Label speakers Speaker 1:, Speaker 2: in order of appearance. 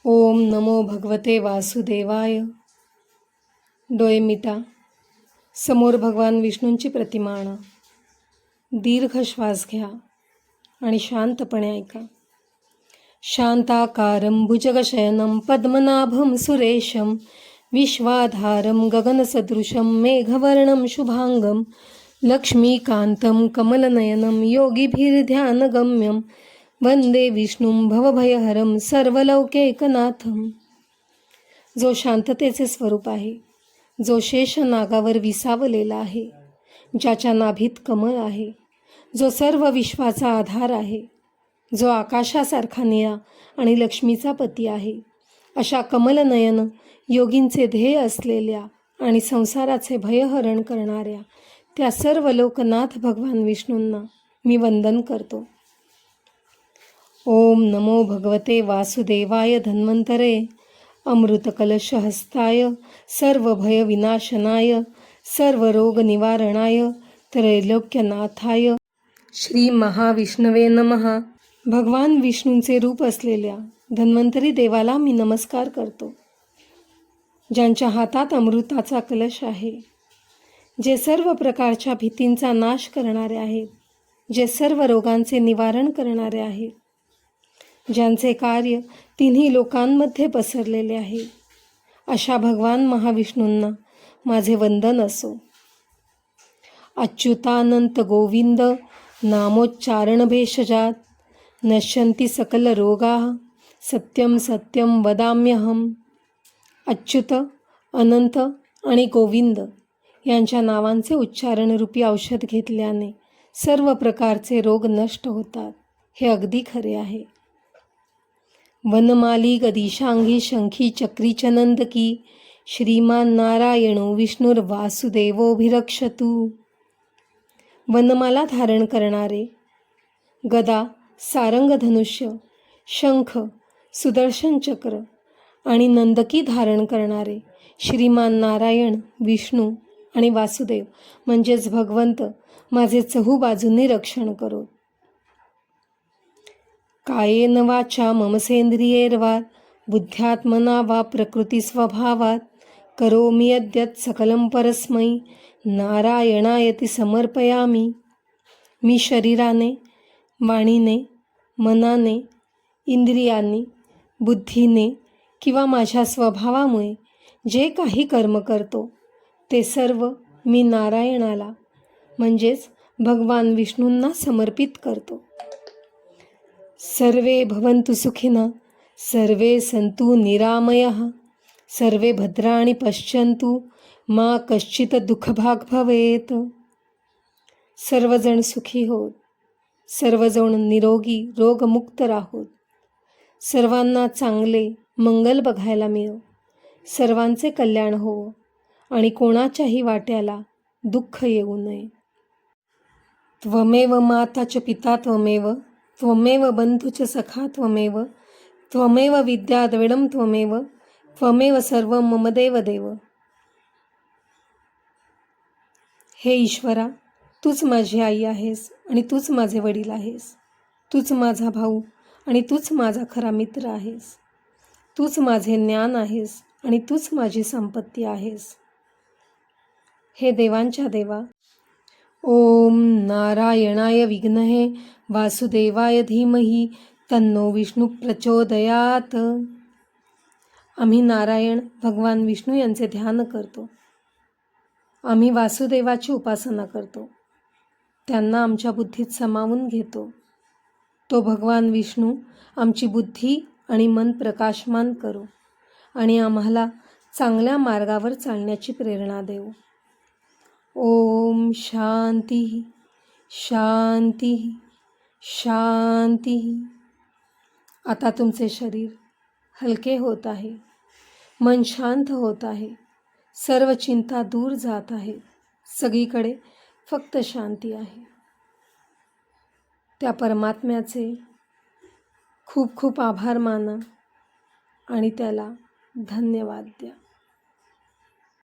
Speaker 1: ओम नमो भगवते वासुदेवाय. डोळे मिटा. समोर भगवान विष्णूंची प्रतिमा आणा. दीर्घ श्वास घ्या आणि शांतपणे ऐका. शांताकारं भुजगशयनं पद्मनाभं सुरेशं विश्वाधारं गगनसदृशं मेघवर्णं शुभांगं लक्ष्मीकान्तं कमलनयनं योगिभिर्ध्यानगम्यं वंदे विष्णुं भवभयहरं सर्वलौकिकनाथं. जो शांततेचे स्वरूप आहे, जो शेष नागावर विसावलेला आहे, ज्याच्या नाभीत कमळ आहे, जो सर्व विश्वाचा आधार आहे, जो आकाशासारखा निळा आणि लक्ष्मीचा पती आहे, अशा कमलनयन योगींचे ध्येय असलेल्या आणि संसाराचे भयहरण करणाऱ्या त्या सर्व लोकनाथ भगवान विष्णूंना मी वंदन करतो. ओम नमो भगवते वासुदेवाय धन्वंतरे अमृतकलशहस्ताय सर्वभयविनाशनाय सर्वरोगनिवारणाय त्रैलोक्यनाथाय श्री महाविष्णवे नमः. भगवान विष्णूंचे रूप असलेल्या धन्वंतरी देवाला मी नमस्कार करतो, ज्यांच्या हातात अमृताचा कलश आहे, जे सर्व प्रकारच्या भीतींचा नाश करणारे आहेत, जे सर्व रोगांचे निवारण करणारे आहेत, ज्यांचे कार्य तिन्ही लोकांमध्ये पसरलेले आहे, अशा भगवान महाविष्णूंना माझे वंदन असो. अच्युतानंत गोविंद नामोच्चारण भेषजात नश्यन्ति सकल रोगाः सत्यम सत्यम वदाम्यहम. अच्युत, अनंत आणि गोविंद यांच्या नावांचे उच्चारणरूपी औषध घेतल्याने सर्व प्रकारचे रोग नष्ट होतात, हे अगदी खरे आहे. वनमाली गदिशांगी शंखी चक्री चनंदकी श्रीमान नारायणो विष्णुर्वासुदेवोभिरक्षतु. वनमाला धारण करणारे, गदा, सारंग धनुष्य, शंख, सुदर्शन चक्र आणि नंदकी धारण करणारे श्रीमान नारायण, विष्णू आणि वासुदेव म्हणजेच भगवंत माझे चहूबाजूंनी रक्षण करो. कायेन वाचा ममसेंद्रियैर्वा बुद्ध्यात्मना वा प्रकृती स्वभावात करोमि यद्यत् सकलं परस्मै नारायणायति समर्पयामि. मी शरीराने, वाणीने, मनाने, इंद्रियांनी, बुद्धीने किंवा माझ्या स्वभावामुळे जे काही कर्म करतो ते सर्व मी नारायणाला म्हणजेच भगवान विष्णूंना समर्पित करतो. सर्वे भवन्तु सुखिनः, सर्वे सन्तु निरामयः, सर्वे भद्राणि पश्यन्तु मा कश्चित् दुःखभाग् भवेत्. सर्वजण सुखी होत, सर्वजण निरोगी रोगमुक्त राहोत, सर्वांना चांगले मंगल बघायला मिळो, सर्वांचे कल्याण होवो आणि कोणाच्याही वाट्याला दुःख येऊ नये. त्वमेव माता च पिता त्वमेव, त्वमेव बंधु च सखा त्वमेव, त्वमेव विद्या द्रविडं त्वमेव, त्वमेव सर्वं मम देव देव. हे ईश्वरा, तूच माझी आई आहेस आणि तूच माझे वडील आहेस. तूच माझा भाऊ आणि तूच माझा खरा मित्र आहेस. तूच माझे ज्ञान आहेस आणि तूच माझी संपत्ती आहेस. हे देवांच्या देवा, ओम नारायणाय विघ्नहे वासुदेवाय धीमहि तन्नो विष्णू प्रचोदयात. आम्ही नारायण भगवान विष्णू यांचे ध्यान करतो. आम्ही वासुदेवाची उपासना करतो. त्यांना आमच्या बुद्धीत सामावून घेतो. तो भगवान विष्णू आमची बुद्धी आणि मन प्रकाशमान करो आणि आम्हाला चांगल्या मार्गावर चालण्याची प्रेरणा देव. ओम शांती शांती शांती. आता तुमचे शरीर हलके होत आहे, मन शांत होत आहे, सर्व चिंता दूर जात आहे, सगळीकडे फक्त शांती आहे. त्या परमात्म्याचे खूप खूप आभार माना आणि त्याला धन्यवाद द्या.